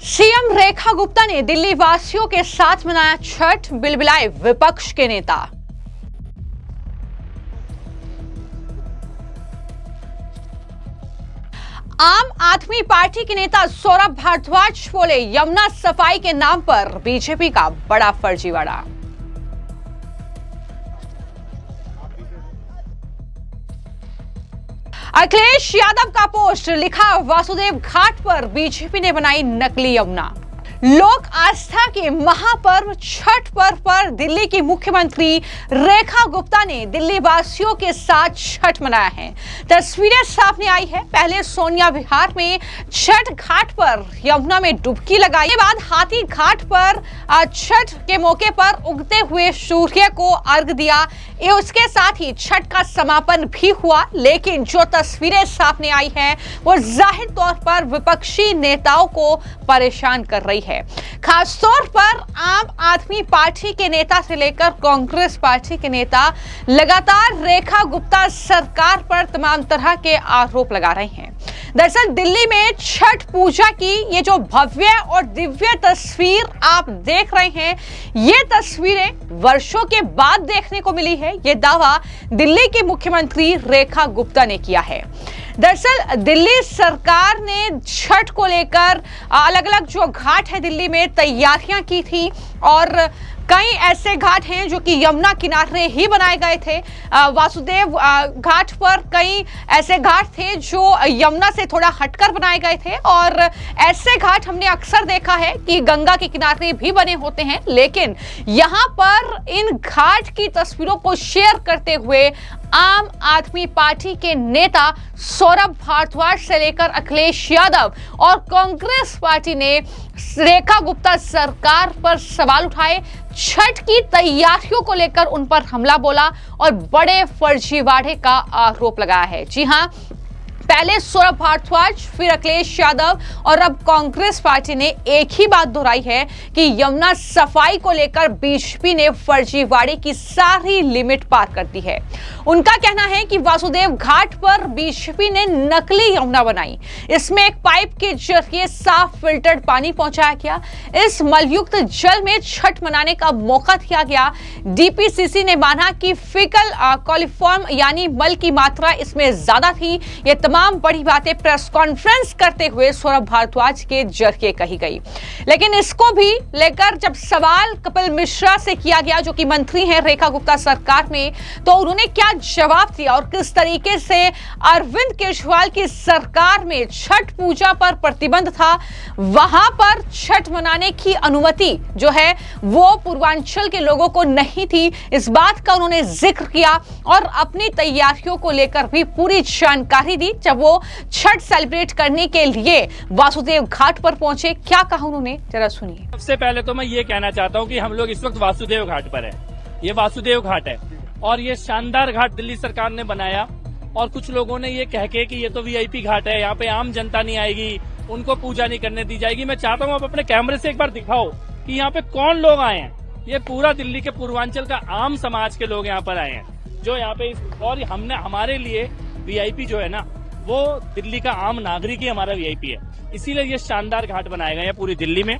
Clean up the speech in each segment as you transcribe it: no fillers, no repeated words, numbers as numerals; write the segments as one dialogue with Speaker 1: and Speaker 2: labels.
Speaker 1: CM Rekha Gupta ने दिल्ली वासियों के साथ मनाया छठ, बिलबिलाए विपक्ष के नेता। आम आदमी पार्टी के नेता सौरभ भारद्वाज बोले, यमुना सफाई के नाम पर बीजेपी का बड़ा फर्जीवाड़ा। अखिलेश यादव का पोस्ट लिखा, वासुदेव घाट पर बीजेपी ने बनाई नकली यमुना। लोक आस्था के महापर्व छठ पर्व पर दिल्ली की मुख्यमंत्री रेखा गुप्ता ने दिल्ली वासियों के साथ छठ मनाया है। तस्वीरें सामने आई है। पहले सोनिया विहार में छठ घाट पर यमुना में डुबकी लगाई, के बाद हाथी घाट पर छठ के मौके पर उगते हुए सूर्य को अर्घ दिया। उसके साथ ही छठ का समापन भी हुआ। लेकिन जो तस्वीरें सामने आई है वो जाहिर तौर पर विपक्षी नेताओं को परेशान कर रही है। खासतौर पर आम आदमी पार्टी के नेता से लेकर कांग्रेस पार्टी के नेता लगातार रेखा गुप्ता सरकार पर तमाम तरह के आरोप लगा रहे हैं। दरअसल दिल्ली में छठ पूजा की ये जो भव्य और दिव्य तस्वीर आप देख रहे हैं, ये तस्वीरें वर्षों के बाद देखने को मिली है। ये दावा दिल्ली की मुख्यमंत्री रेखा गुप्ता ने किया है। दरअसल दिल्ली सरकार ने छठ को लेकर अलग अलग जो घाट है दिल्ली में तैयारियां की थी और कई ऐसे घाट हैं जो कि यमुना किनारे ही बनाए गए थे। वासुदेव घाट पर कई ऐसे घाट थे जो यमुना से थोड़ा हटकर बनाए गए थे और ऐसे घाट हमने अक्सर देखा है कि गंगा के किनारे भी बने होते हैं। लेकिन यहाँ पर इन घाट की तस्वीरों को शेयर करते हुए आम आदमी पार्टी के नेता सौरभ भारद्वाज से लेकर अखिलेश यादव और कांग्रेस पार्टी ने रेखा गुप्ता सरकार पर सवाल उठाए, छठ की तैयारियों को लेकर उन पर हमला बोला और बड़े फर्जीवाड़े का आरोप लगाया है। जी हां, पहले सौरभ भारद्वाज, फिर अखिलेश यादव और अब कांग्रेस पार्टी ने एक ही बात दोहराई है कि यमुना सफाई को लेकर बीजेपी ने फर्जीवाड़े की सारी लिमिट पार कर दी है। उनका कहना है कि वासुदेव घाट पर बीजेपी ने नकली यमुना बनाई। इसमें एक पाइप के जरिए साफ फिल्टर्ड पानी पहुंचाया गया। इस मलयुक्त जल में छठ मनाने का मौका दिया गया। डीपीसीसी ने माना कि फीकल कॉलिफॉर्म यानी मल की मात्रा इसमें ज्यादा थी। ये तमाम बड़ी बातें प्रेस कॉन्फ्रेंस करते हुए सौरभ भारद्वाज के जरिए कही गई। लेकिन इसको भी लेकर जब सवाल कपिल मिश्रा से किया गया, जो कि मंत्री हैं रेखा गुप्ता सरकार में, तो उन्होंने क्या जवाब दिया और किस तरीके से अरविंद केजरीवाल की सरकार में छठ पूजा पर प्रतिबंध था, वहां पर छठ मनाने की अनुमति जो है वो पूर्वांचल के लोगों को नहीं थी, इस बात का उन्होंने जिक्र किया और अपनी तैयारियों को लेकर भी पूरी जानकारी दी जब वो छठ सेलिब्रेट करने के लिए वासुदेव घाट पर पहुंचे। क्या कहा उन्होंने, जरा सुनिए।
Speaker 2: सबसे पहले तो मैं ये कहना चाहता हूँ कि हम लोग इस वक्त वासुदेव घाट पर है। ये वासुदेव घाट है और ये शानदार घाट दिल्ली सरकार ने बनाया और कुछ लोगों ने ये कह के कि ये तो वीआईपी घाट है, यहाँ पे आम जनता नहीं आएगी, उनको पूजा नहीं करने दी जाएगी। मैं चाहता हूँ आप अपने कैमरे से एक बार दिखाओ कि यहाँ पे कौन लोग आए हैं। ये पूरा दिल्ली के पूर्वांचल का आम समाज के लोग यहाँ पर आए हैं जो यहाँ पे और हमने हमारे लिए वीआईपी जो है ना, वो दिल्ली का आम नागरिक ही हमारा वीआईपी है। इसीलिए ये शानदार घाट बनाए गए हैं पूरी दिल्ली में।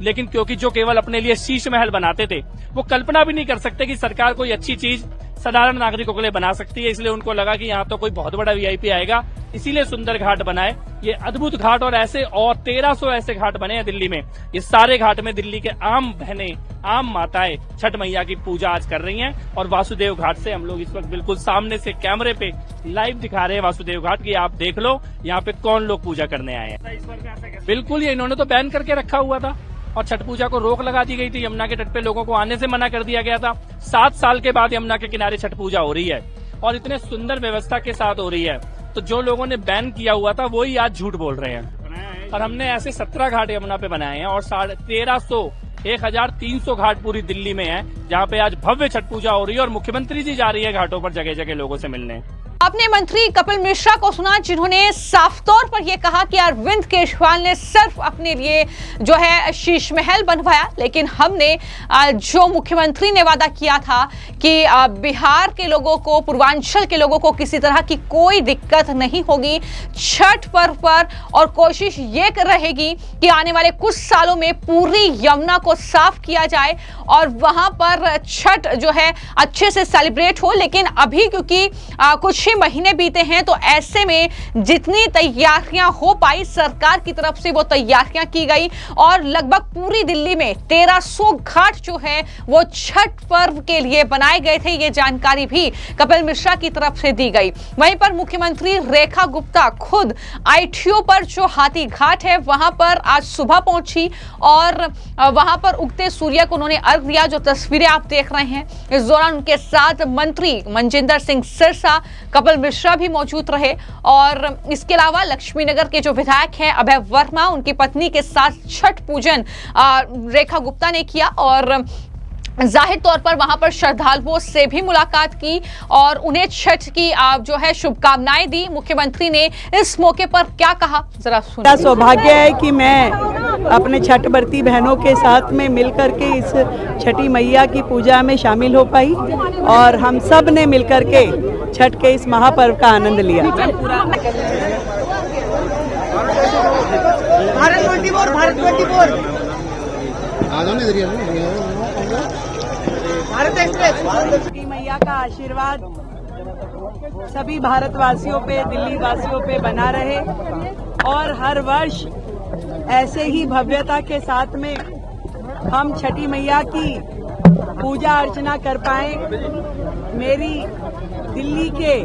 Speaker 2: लेकिन क्योंकि जो केवल अपने लिए शीश महल बनाते थे, वो कल्पना भी नहीं कर सकते कि सरकार कोई अच्छी चीज साधारण नागरिकों के लिए बना सकती है। इसलिए उनको लगा कि यहाँ तो कोई बहुत बड़ा वीआईपी आएगा, इसीलिए सुंदर घाट बनाए। ये अद्भुत घाट और ऐसे और 1300 ऐसे घाट बने हैं दिल्ली में। ये सारे घाट में दिल्ली के आम बहनें, आम माताएं छठ मैया की पूजा आज कर रही हैं। और वासुदेव घाट से हम लोग इस वक्त बिल्कुल सामने से कैमरे पे लाइव दिखा रहे हैं वासुदेव घाट की। आप देख लो यहाँ पे कौन लोग पूजा करने आए हैं। बिल्कुल, ये इन्होंने तो बैन करके रखा हुआ था और छठ पूजा को रोक लगा दी गई थी। यमुना के तट पे लोगों को आने से मना कर दिया गया था। 7 साल के बाद यमुना के किनारे छठ पूजा हो रही है और इतने सुंदर व्यवस्था के साथ हो रही है। तो जो लोगों ने बैन किया हुआ था वही आज झूठ बोल रहे हैं। और हमने ऐसे 17 घाट यमुना पे बनाए हैं और 1300 घाट पूरी दिल्ली में है, जहाँ पे आज भव्य छठ पूजा हो रही है और मुख्यमंत्री जी जा रही है घाटों पर जगह जगह लोगों से मिलने।
Speaker 1: आपने मंत्री कपिल मिश्रा को सुना, जिन्होंने साफ तौर पर यह कहा कि अरविंद केजरीवाल ने सिर्फ अपने लिए जो है शीश महल बनवाया, लेकिन हमने जो मुख्यमंत्री ने वादा किया था कि बिहार के लोगों को, पूर्वांचल के लोगों को किसी तरह की कोई दिक्कत नहीं होगी छठ पर्व पर, और कोशिश ये रहेगी कि आने वाले कुछ सालों में पूरी यमुना को साफ किया जाए और वहां पर छठ जो है अच्छे से सेलिब्रेट हो। लेकिन अभी क्योंकि कुछ ही महीने बीते हैं, तो ऐसे में जितनी तैयारियां हो पाई सरकार की तरफ से वो तैयारियां की गई और लगभग पूरी दिल्ली में 1300 घाट जो है वो छठ पर्व के लिए बनाए गए थे। ये जानकारी भी कपिल मिश्रा की तरफ से दी गई। वहीं पर मुख्यमंत्री रेखा गुप्ता खुद आईटीओ पर जो हाथी घाट है वहां पर आज सुबह पहुंची और वहां पर उगते सूर्य को उन्होंने अर्घ दिया, जो तस्वीरें आप देख रहे हैं। इस दौरान उनके साथ मंत्री मनजिंदर सिंह सिरसा, कपिल मिश्रा भी मौजूद रहे और इसके अलावा लक्ष्मीनगर के जो विधायक हैं अभय वर्मा, उनकी पत्नी के साथ छठ पूजन रेखा गुप्ता ने किया और जाहिर तौर पर वहां पर श्रद्धालुओं से भी मुलाकात की और उन्हें छठ की जो है शुभकामनाएं दी। मुख्यमंत्री ने इस मौके पर क्या कहा, जरा सुनिए।
Speaker 3: मेरा सौभाग्य है कि मैं अपने छठ व्रती बहनों के साथ में मिलकर के इस छठी मैया की पूजा में शामिल हो पाई और हम सब ने मिलकर के छठ के इस महापर्व का आनंद लिया। छठी मैया का आशीर्वाद सभी भारतवासियों पे, दिल्ली वासियों पे बना रहे और हर वर्ष ऐसे ही भव्यता के साथ में हम छठी मैया की पूजा अर्चना कर पाए। मेरी दिल्ली के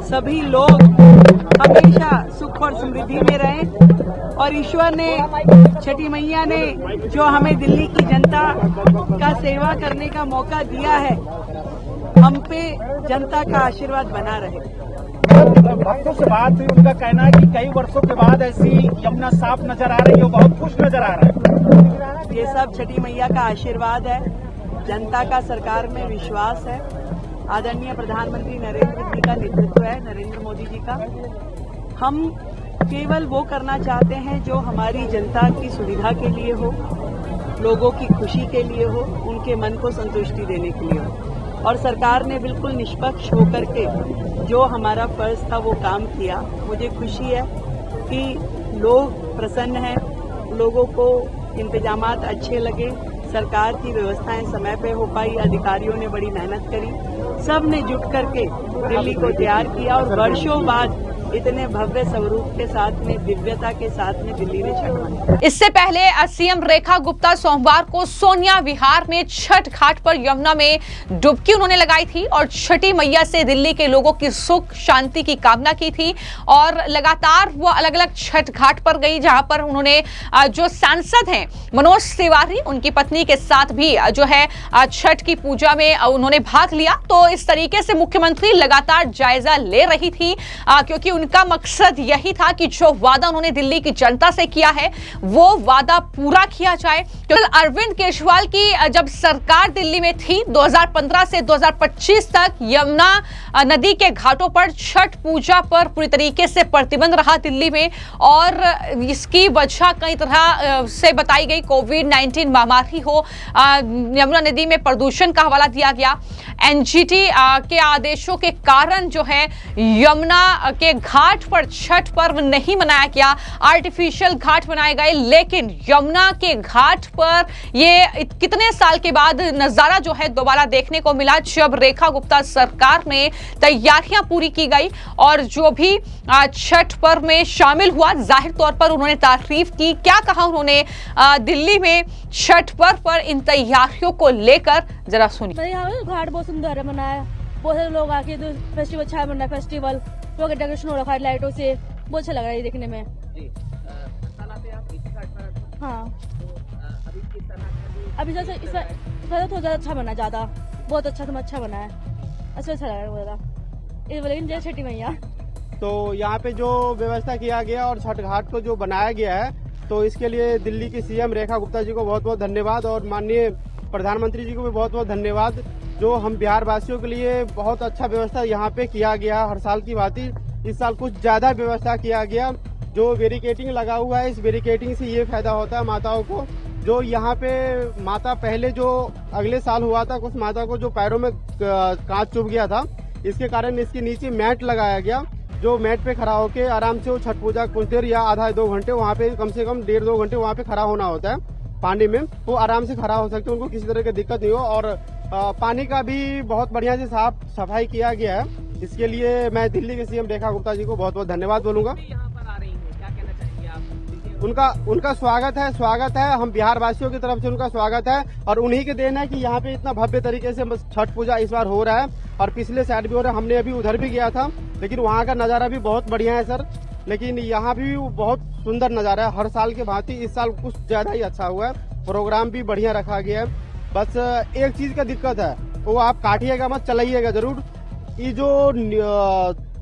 Speaker 3: सभी लोग हमेशा सुख और समृद्धि में रहें और ईश्वर ने, छठी मैया ने जो हमें दिल्ली की जनता का सेवा करने का मौका दिया है, हम पे जनता का आशीर्वाद बना रहे।
Speaker 4: भक्तों से बात हुई, उनका कहना है कि कई वर्षों के बाद ऐसी यमुना साफ नजर आ रही है, वो बहुत खुश नजर आ रहा है।
Speaker 3: ये सब छठी मैया का आशीर्वाद है, जनता का सरकार में विश्वास है, आदरणीय प्रधानमंत्री नरेंद्र जी का नेतृत्व है, नरेंद्र मोदी जी का। हम केवल वो करना चाहते हैं जो हमारी जनता की सुविधा के लिए हो, लोगों की खुशी के लिए हो, उनके मन को संतुष्टि देने के लिए हो। और सरकार ने बिल्कुल निष्पक्ष होकर के जो हमारा फर्ज था वो काम किया। मुझे खुशी है कि लोग प्रसन्न हैं, लोगों को इंतजामात अच्छे लगे, सरकार की व्यवस्थाएं समय पे हो पाई, अधिकारियों ने बड़ी मेहनत करी, सब ने जुट करके दिल्ली को तैयार किया और वर्षों बाद इतने भव्य स्वरूप के साथ में, दिव्यता के साथ में दिल्ली ने छठ मनाई।
Speaker 1: इससे पहले सीएम रेखा गुप्ता सोमवार को सोनिया विहार में छठ घाट पर यमुना में डुबकी उन्होंने लगाई थी और छठी मैया से दिल्ली के लोगों की सुख शांति की कामना की थी और लगातार वो अलग अलग छठ घाट पर गई, जहां पर उन्होंने जो सांसद हैं मनोज तिवारी, उनकी पत्नी के साथ भी जो है छठ की पूजा में उन्होंने भाग लिया। तो इस तरीके से मुख्यमंत्री लगातार जायजा ले रही थी क्योंकि उनका मकसद यही था कि जो वादा उन्होंने दिल्ली की जनता से किया है वो वादा पूरा किया जाए। क्योंकि अरविंद केजरीवाल की जब सरकार दिल्ली में थी 2015 से 2025 तक यमुना नदी के घाटों पर छठ पूजा पर पूरी तरीके से प्रतिबंध रहा दिल्ली में और इसकी वजह कई तरह से बताई गई, कोविड-19 महामारी हो, यमुना नदी में प्रदूषण का हवाला दिया गया, एनजीटी के आदेशों के कारण जो है यमुना के घाट पर छठ पर्व नहीं मनाया गया, आर्टिफिशियल घाट बनाए गए। लेकिन यमुना के घाट पर ये कितने साल के बाद नजारा जो है दोबारा देखने को मिला, जब रेखा गुप्ता सरकार में तैयारियां पूरी की गई और जो भी छठ पर्व में शामिल हुआ, जाहिर तौर पर उन्होंने तारीफ की। क्या कहा उन्होंने दिल्ली में छठ पर्व पर इन तैयारियों को लेकर, जरा सुनिए।
Speaker 5: यहाँ घाट बहुत सुंदर है, बनाया, बहुत सारे लोग आके फेस्टिवल अच्छा बना, फेस्टिवल डेकोरेशन हो रखा है लाइटों से, बहुत अच्छा लग रहा है देखने में। हाँ, अभी जैसे इस तो ज्यादा अच्छा बना, ज्यादा बहुत अच्छा बना है, अच्छा लग रहा है। लेकिन जय छठी मैया।
Speaker 4: तो यहाँ पे जो व्यवस्था किया गया और छठ घाट को जो बनाया गया है, तो इसके लिए दिल्ली की सीएम रेखा गुप्ता जी को बहुत बहुत धन्यवाद और माननीय प्रधानमंत्री जी को भी बहुत बहुत धन्यवाद।
Speaker 6: जो हम बिहार वासियों के लिए बहुत अच्छा व्यवस्था यहाँ पे किया गया। हर साल की भांति इस साल कुछ ज्यादा व्यवस्था किया गया। जो बैरिकेटिंग लगा हुआ है, इस बैरिकेटिंग से ये फायदा होता है माताओं को। जो यहाँ पे माता पहले जो अगले साल हुआ था, कुछ माता को जो पैरों में कांच चुभ गया था, इसके कारण इसके नीचे मैट लगाया गया। जो मैट पे खड़ा होके आराम से वो छठ पूजा कुछ देर या आधा 2 घंटे वहाँ पे कम से कम 1.5-2 घंटे वहाँ पे खड़ा होना होता है पानी में, वो आराम से खड़ा हो सकते हैं, उनको किसी तरह की दिक्कत नहीं हो। और पानी का भी बहुत बढ़िया से साफ सफाई किया गया है। इसके लिए मैं दिल्ली के सीएम रेखा गुप्ता जी को बहुत बहुत धन्यवाद बोलूंगा। उनका स्वागत है। हम बिहार वासियों की तरफ से उनका स्वागत है और उन्हीं के देन है कि यहाँ पे इतना भव्य तरीके से छठ पूजा इस बार हो रहा है। और पिछले साइड भी हो रहा है, हमने अभी उधर भी गया था, लेकिन वहाँ का नजारा भी बहुत बढ़िया है सर। लेकिन यहाँ भी बहुत सुंदर नजारा है, हर साल के भांति इस साल कुछ ज्यादा ही अच्छा हुआ है। प्रोग्राम भी बढ़िया रखा गया है। बस एक चीज का दिक्कत है, वो आप काटिएगा मत, चलाइएगा जरूर। ये जो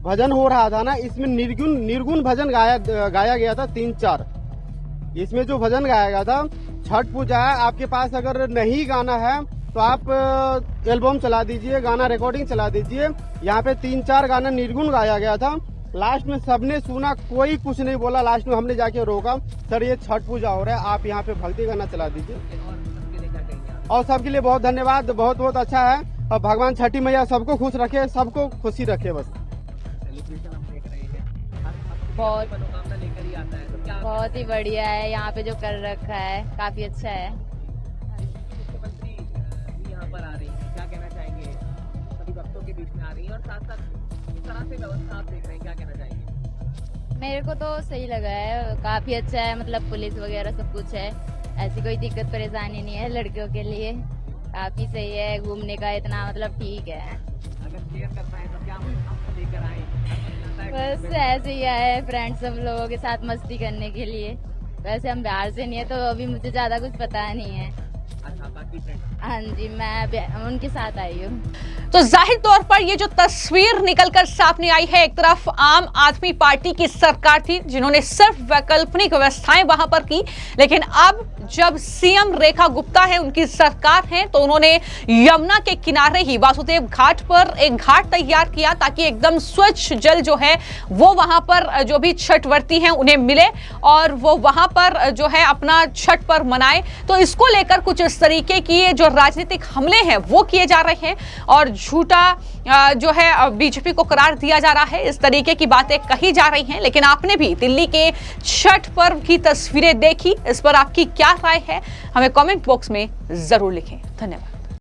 Speaker 6: भजन हो रहा था ना, इसमें निर्गुण भजन गाया गया था 3-4। इसमें जो भजन गाया गया था, छठ पूजा है, आपके पास अगर नहीं गाना है तो आप एल्बम चला दीजिए, गाना रिकॉर्डिंग चला दीजिए। यहाँ पे 3-4 गाना निर्गुण गाया गया था। लास्ट में सबने सुना, कोई कुछ नहीं बोला। लास्ट में हमने जाके रोका, सर ये छठ पूजा हो रहा है, आप यहाँ पे भक्ति गाना चला दीजिए। और सबके लिए बहुत धन्यवाद, बहुत बहुत अच्छा है। और भगवान छठी मैया सबको खुश रखे, सबको खुशी रखे। बस
Speaker 7: बहुत ही बढ़िया है, यहाँ पे जो कर रखा है काफी अच्छा है।
Speaker 8: मुख्यमंत्री यहाँ पर आ रही है, क्या कहना चाहेंगे? सभी भक्तों के बीच में आ रही है और साथ साथ किस तरह से व्यवस्था आप देख रहे हैं, क्या कहना चाहेंगे?
Speaker 7: मेरे को तो सही लगा है, काफी अच्छा है। मतलब पुलिस वगैरह सब कुछ है, ऐसी कोई दिक्कत परेशानी नहीं है। लड़कियों के लिए काफी सही है, घूमने का इतना मतलब ठीक है।
Speaker 8: अगर शेयर करना है तो क्या हम लेकर आए?
Speaker 7: बस ऐसे ही आए फ्रेंड सब लोगों के साथ मस्ती करने के लिए। वैसे हम बिहार से नहीं है तो अभी मुझे ज्यादा कुछ पता नहीं है।
Speaker 8: अच्छा, बाकी फ्रेंड?
Speaker 7: हाँ जी, मैं उनके साथ आई हूँ।
Speaker 1: तो जाहिर तौर पर ये जो तस्वीर निकलकर सामने आई है, एक तरफ आम आदमी पार्टी की सरकार थी जिन्होंने सिर्फ वैकल्पिक व्यवस्थाएं वहां पर की, लेकिन अब जब सीएम रेखा गुप्ता है, उनकी सरकार है, तो उन्होंने यमुना के किनारे ही वासुदेव घाट पर एक घाट तैयार किया ताकि एकदम स्वच्छ जल जो है वो वहां पर जो भी छठव्रती हैं उन्हें मिले और वो वहां पर जो है अपना छठ पर्व मनाए। तो इसको लेकर कुछ इस तरीके की जो राजनीतिक हमले हैं वो किए जा रहे हैं और झूठा जो है बीजेपी को करार दिया जा रहा है। इस तरीके की बातें कही जा रही हैं। लेकिन आपने भी दिल्ली के छठ पर्व की तस्वीरें देखी, इस पर आपकी क्या राय है हमें कमेंट बॉक्स में जरूर लिखें। धन्यवाद।